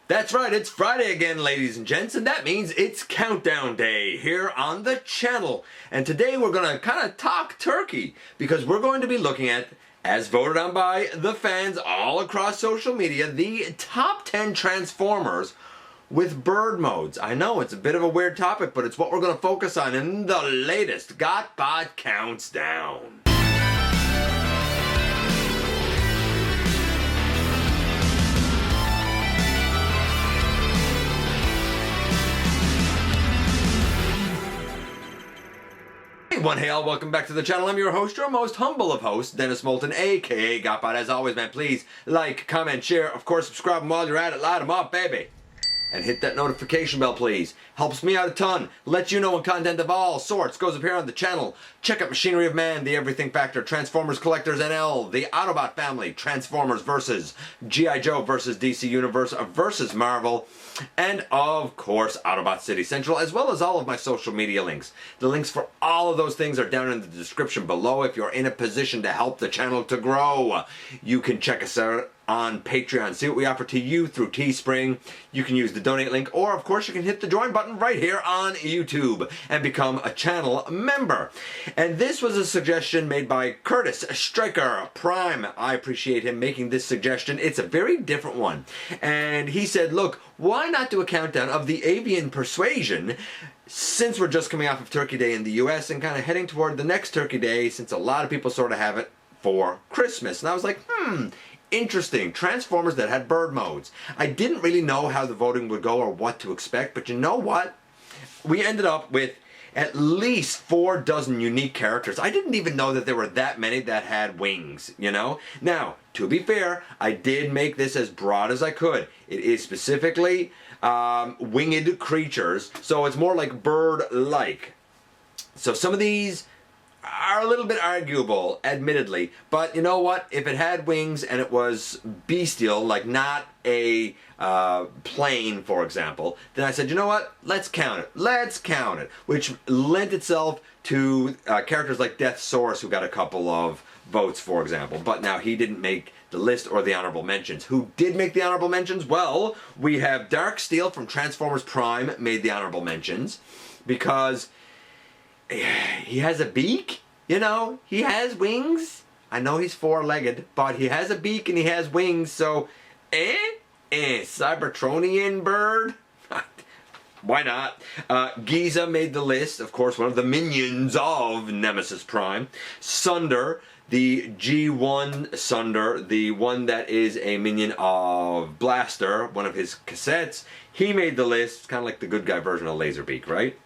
That's right, it's Friday again, ladies and gents, and that means it's countdown day here on the channel. And today we're going to kind of talk turkey, because we're going to be looking at, as voted on by the fans all across social media, the top 10 Transformers with bird modes. I know, it's a bit of a weird topic, but it's what we're going to focus on in the latest GotBot Counts Down. Hey all, welcome back to the channel. I'm your host, your most humble of hosts, Dennis Moulton, aka GotBot. As always, man, please like, comment, share, of course, subscribe, and while you're at it, light them up, baby. And hit that notification bell, please. Helps me out a ton. Lets you know when content of all sorts goes up here on the channel. Check out Machinery of Man, The Everything Factor, Transformers Collectors NL, The Autobot Family, Transformers vs. G.I. Joe vs. DC Universe vs. Marvel, and of course Autobot City Central, as well as all of my social media links. The links for all of those things are down in the description below. If you're in a position to help the channel to grow, you can check us out on Patreon. See what we offer to you through Teespring. You can use the donate link, or of course you can hit the join button right here on YouTube and become a channel member. And this was a suggestion made by Curtis Stryker Prime. I appreciate him making this suggestion. It's a very different one. And he said, look, why not do a countdown of the Avian Persuasion, since we're just coming off of Turkey Day in the US and kind of heading toward the next Turkey Day, since a lot of people sort of have it for Christmas. And I was like, interesting. Transformers that had bird modes. I didn't really know how the voting would go or what to expect, but you know what? We ended up with at least 4 dozen unique characters. I didn't even know that there were that many that had wings, you know? Now, to be fair, I did make this as broad as I could. It is specifically winged creatures, so it's more like bird-like. So some of these are a little bit arguable, admittedly, but you know what? If it had wings and it was bestial, like not a plane, for example, then I said, you know what? Let's count it. Let's count it. Which lent itself to characters like Deathsaurus, who got a couple of votes, for example. But now he didn't make the list or the honorable mentions. Who did make the honorable mentions? Well, we have Dark Steel from Transformers Prime made the honorable mentions because he has a beak, you know, he has wings. I know he's 4-legged, but he has a beak and he has wings, so, Cybertronian bird? Why not? Giza made the list, of course, one of the minions of Nemesis Prime. Sunder, the G1 Sunder, the one that is a minion of Blaster, one of his cassettes, he made the list, kind of like the good guy version of Laserbeak, right?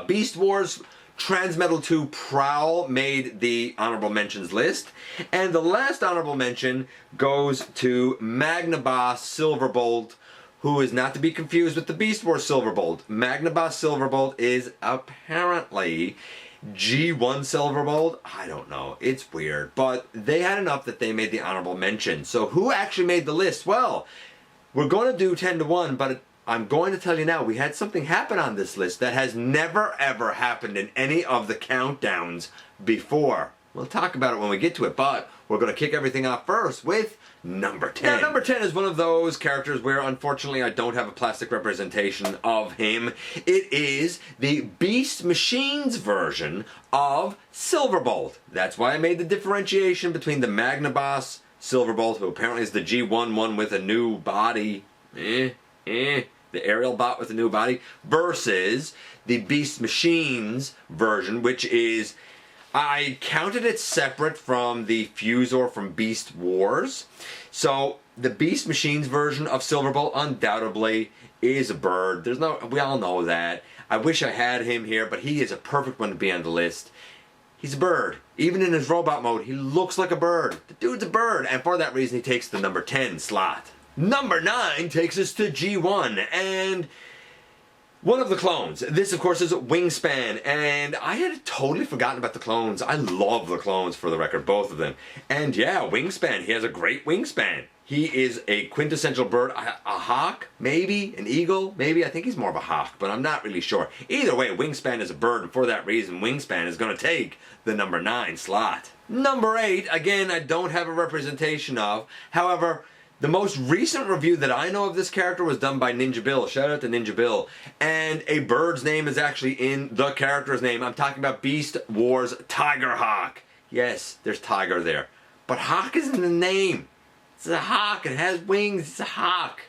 Beast Wars Transmetal 2 Prowl made the honorable mentions list. And the last honorable mention goes to Magnaboss Silverbolt, who is not to be confused with the Beast Wars Silverbolt. Magnaboss Silverbolt is apparently G1 Silverbolt. I don't know. It's weird. But they had enough that they made the honorable mention. So who actually made the list? Well, we're going to do 10-1, but I'm going to tell you now, we had something happen on this list that has never ever happened in any of the countdowns before. We'll talk about it when we get to it, but we're going to kick everything off first with number 10. Now, number 10 is one of those characters where, unfortunately, I don't have a plastic representation of him. It is the Beast Machines version of Silverbolt. That's why I made the differentiation between the Magnaboss Silverbolt, who apparently is the G1 one with a new body, the aerial bot with a new body, versus the Beast Machines version, which is, I counted it separate from the Fusor from Beast Wars. So the Beast Machines version of Silverbolt undoubtedly is a bird. We all know that. I wish I had him here, but he is a perfect one to be on the list. He's a bird. Even in his robot mode, he looks like a bird. The dude's a bird, and for that reason he takes the number 10 slot. Number 9 takes us to G1, and one of the clones. This, of course, is Wingspan, and I had totally forgotten about the clones. I love the clones, for the record, both of them. And yeah, Wingspan, he has a great wingspan. He is a quintessential bird, a hawk, maybe, an eagle, maybe. I think he's more of a hawk, but I'm not really sure. Either way, Wingspan is a bird, and for that reason, Wingspan is going to take the number 9 slot. Number 8, again, I don't have a representation of. However, The most recent review that I know of this character was done by Ninja Bill. Shout out to Ninja Bill. And a bird's name is actually in the character's name. I'm talking about Beast Wars Tiger Hawk. Yes, there's tiger there. But Hawk is in the name. It's a hawk. It has wings. It's a hawk.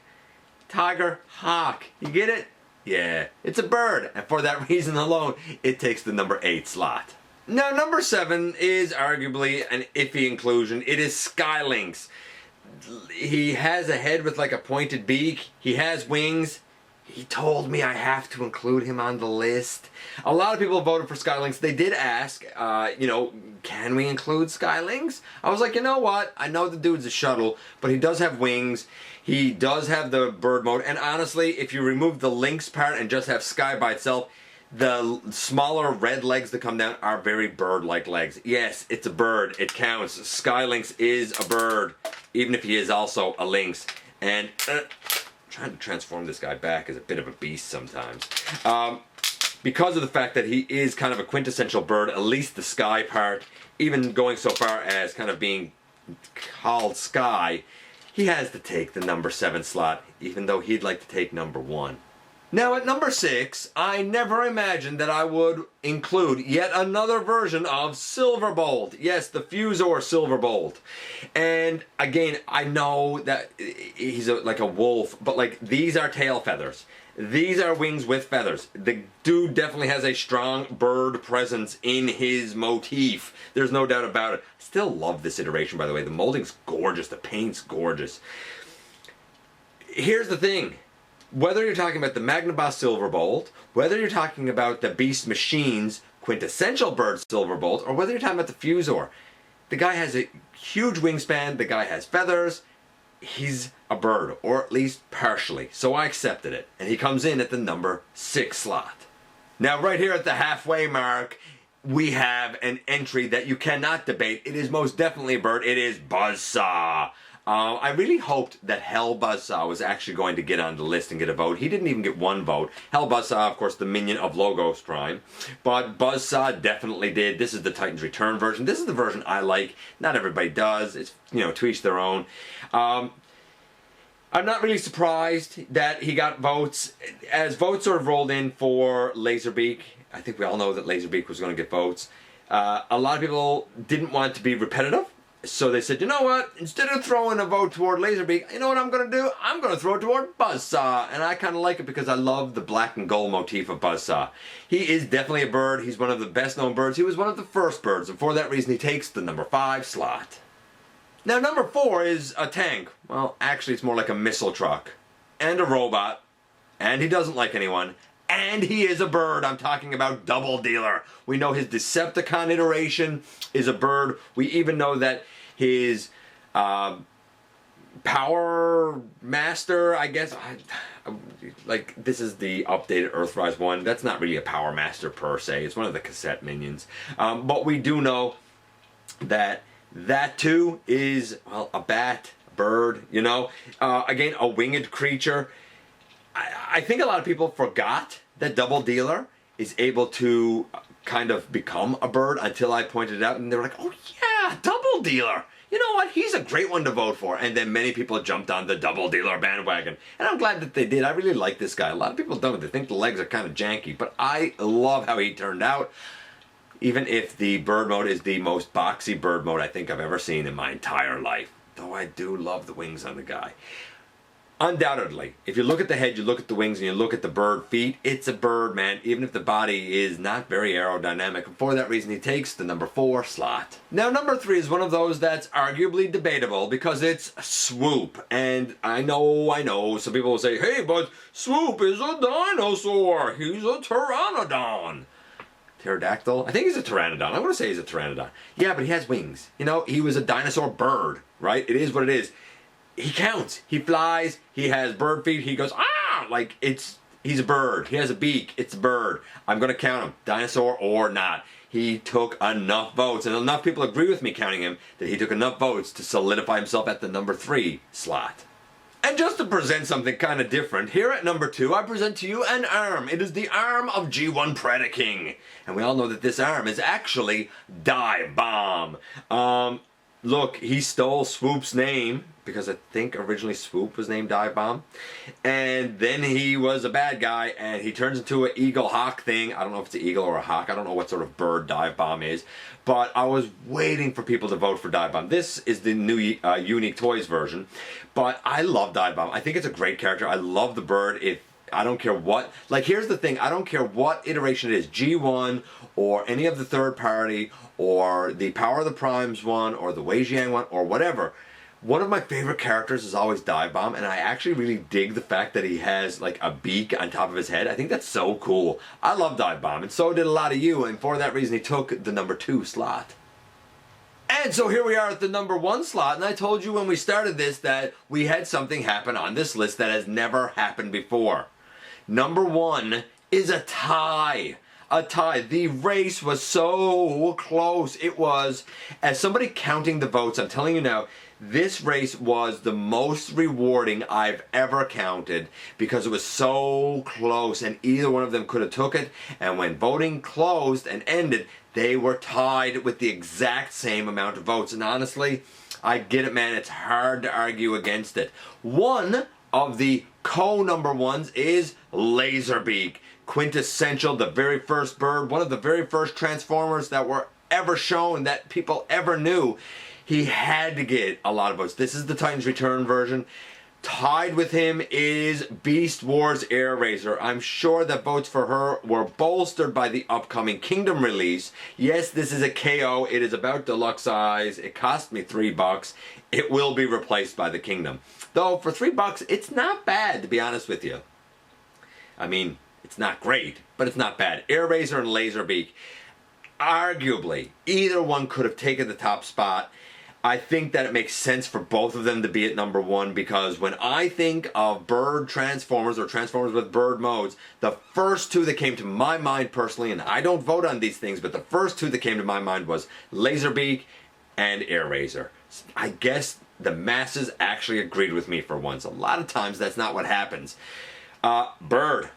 Tiger Hawk. You get it? Yeah. It's a bird. And for that reason alone, it takes the number 8 slot. Now, number 7 is arguably an iffy inclusion. It is Skylynx. He has a head with like a pointed beak. He has wings. He told me I have to include him on the list. A lot of people voted for Skylynx. They did ask, can we include Skylynx? I was like, you know what? I know the dude's a shuttle, but he does have wings. He does have the bird mode. And honestly, if you remove the lynx part and just have Sky by itself, the smaller red legs that come down are very bird-like legs. Yes, it's a bird. It counts. Skylynx is a bird, even if he is also a lynx. And trying to transform this guy back is a bit of a beast sometimes. Because of the fact that he is kind of a quintessential bird, at least the sky part, even going so far as kind of being called Sky, he has to take the number 7 slot, even though he'd like to take number 1. Now at number 6, I never imagined that I would include yet another version of Silverbolt. Yes, the Fusor Silverbolt. And again, I know that he's like a wolf, but like these are tail feathers. These are wings with feathers. The dude definitely has a strong bird presence in his motif. There's no doubt about it. I still love this iteration, by the way. The molding's gorgeous. The paint's gorgeous. Here's the thing. Whether you're talking about the Magnabot Silverbolt, whether you're talking about the Beast Machines quintessential bird Silverbolt, or whether you're talking about the Fusor, the guy has a huge wingspan, the guy has feathers, he's a bird, or at least partially, so I accepted it, and he comes in at the number 6 slot. Now right here at the halfway mark, we have an entry that you cannot debate. It is most definitely a bird. It is Buzzsaw. I really hoped that Hell Buzzsaw was actually going to get on the list and get a vote. He didn't even get 1 vote. Hell Buzzsaw, of course, the minion of Logos Prime. But Buzzsaw definitely did. This is the Titan's Return version. This is the version I like. Not everybody does. It's, to each their own. I'm not really surprised that he got votes. As votes sort of rolled in for Laserbeak, I think we all know that Laserbeak was going to get votes. A lot of people didn't want to be repetitive. So they said, you know what, instead of throwing a vote toward Laserbeak, you know what I'm going to do? I'm going to throw it toward Buzzsaw. And I kind of like it because I love the black and gold motif of Buzzsaw. He is definitely a bird. He's one of the best known birds. He was one of the first birds. And for that reason, he takes the number 5 slot. Now, number 4 is a tank. Well, actually, it's more like a missile truck. And a robot. And he doesn't like anyone. And he is a bird. I'm talking about Double Dealer. We know his Decepticon iteration is a bird. We even know that his Power Master, I guess, like this is the updated Earthrise one. That's not really a Power Master per se. It's one of the cassette minions. But we do know that that too is, well, a bat, a bird, again, a winged creature. I think a lot of people forgot that Double Dealer is able to kind of become a bird until I pointed it out, and they were like, oh yeah, Double Dealer. You know what? He's a great one to vote for. And then many people jumped on the Double Dealer bandwagon. And I'm glad that they did. I really like this guy. A lot of people don't. They think the legs are kind of janky, but I love how he turned out. Even if the bird mode is the most boxy bird mode I think I've ever seen in my entire life. Though I do love the wings on the guy. Undoubtedly, if you look at the head, you look at the wings, and you look at the bird feet, it's a bird, man, even if the body is not very aerodynamic. And for that reason, he takes the number 4 slot. Now, number 3 is one of those that's arguably debatable because it's Swoop. And I know, some people will say, hey, but Swoop is a dinosaur. He's a pteranodon. Pterodactyl? I think he's a pteranodon. I want to say he's a pteranodon. Yeah, but he has wings. He was a dinosaur bird, right? It is what it is. He counts. He flies. He has bird feet. He goes, like he's a bird. He has a beak. It's a bird. I'm going to count him, dinosaur or not. He took enough votes, and enough people agree with me counting him, that he took enough votes to solidify himself at the number 3 slot. And just to present something kind of different, here at number 2, I present to you an arm. It is the arm of G1 Predaking. And we all know that this arm is actually Dive Bomb. look, he stole Swoop's name, because I think originally Swoop was named Dive Bomb. And then he was a bad guy, and he turns into an eagle hawk thing. I don't know if it's an eagle or a hawk. I don't know what sort of bird Dive Bomb is. But I was waiting for people to vote for Dive Bomb. This is the new Unique Toys version. But I love Dive Bomb. I think it's a great character. I love the bird. I don't care what, like, here's the thing, I don't care what iteration it is, G1 or any of the third party or the Power of the Primes one or the Wei Jiang one or whatever. One of my favorite characters is always Dive Bomb, and I actually really dig the fact that he has like a beak on top of his head. I think that's so cool. I love Dive Bomb, and so did a lot of you, and for that reason he took the number 2 slot. And so here we are at the number 1 slot, and I told you when we started this that we had something happen on this list that has never happened before. Number 1 is a tie. A tie. The race was so close. It was, as somebody counting the votes, I'm telling you now, this race was the most rewarding I've ever counted because it was so close and either one of them could have took it, and when voting closed and ended, they were tied with the exact same amount of votes. And honestly, I get it, man. It's hard to argue against it. One of the co-number ones is Laserbeak. Quintessential, the very first bird, one of the very first Transformers that were ever shown, that people ever knew. He had to get a lot of votes. This is the Titans Return version. Tied with him is Beast Wars Air Razor. I'm sure that votes for her were bolstered by the upcoming Kingdom release. Yes, this is a KO. It is about deluxe size. It cost me $3. It will be replaced by the Kingdom. Though, for $3, it's not bad, to be honest with you. I mean, it's not great, but it's not bad. Air Razor and Laserbeak. Arguably, either one could have taken the top spot. I think that it makes sense for both of them to be at number 1 because when I think of bird Transformers or Transformers with bird modes, the first 2 that came to my mind personally, and I don't vote on these things, but the first 2 that came to my mind was Laserbeak and Air Razor. I guess the masses actually agreed with me for once. A lot of times that's not what happens. Bird,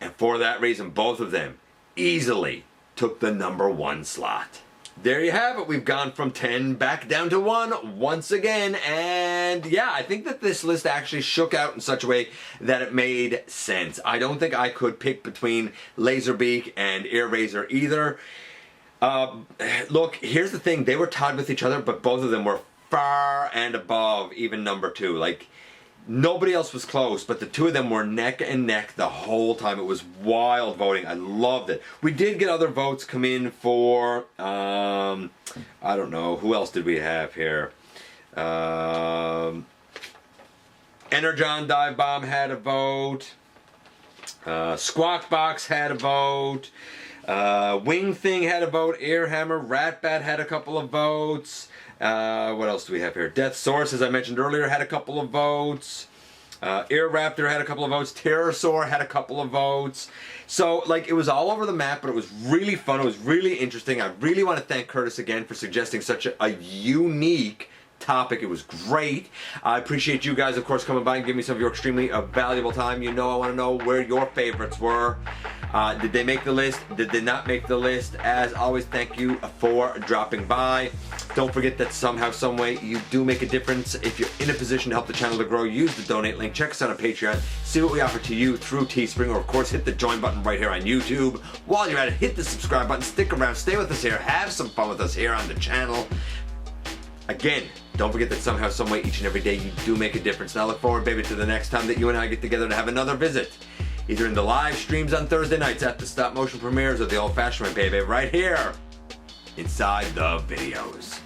and for that reason, both of them easily took the number 1 slot. There you have it. We've gone from 10 back down to 1 once again. And yeah, I think that this list actually shook out in such a way that it made sense. I don't think I could pick between Laserbeak and Air Razor either. Look, here's the thing. They were tied with each other, but both of them were far and above even number 2. Like, nobody else was close, but the 2 of them were neck and neck the whole time. It was wild voting. I loved it. We did get other votes come in for, I don't know, who else did we have here? Energon Dive Bomb had a vote. Squawk Box had a vote. Wing Thing had a vote. Airhammer, Ratbat had a couple of votes. What else do we have here? Death Source, as I mentioned earlier, had a couple of votes. Air Raptor had a couple of votes. Pterosaur had a couple of votes. So, like, it was all over the map, but it was really fun. It was really interesting. I really want to thank Curtis again for suggesting such a unique topic. It was great. I appreciate you guys, of course, coming by and giving me some of your extremely valuable time. You know, I want to know where your favorites were. Did they make the list? Did they not make the list? As always, thank you for dropping by. Don't forget that somehow, some way, you do make a difference. If you're in a position to help the channel to grow, use the donate link. Check us out on Patreon. See what we offer to you through Teespring, or of course, hit the join button right here on YouTube. While you're at it, hit the subscribe button. Stick around. Stay with us here. Have some fun with us here on the channel. Again, don't forget that somehow, some way, each and every day, you do make a difference. And I look forward, baby, to the next time that you and I get together to have another visit. Either in the live streams on Thursday nights at the stop motion premieres or the old-fashioned way, baby, right here inside the videos.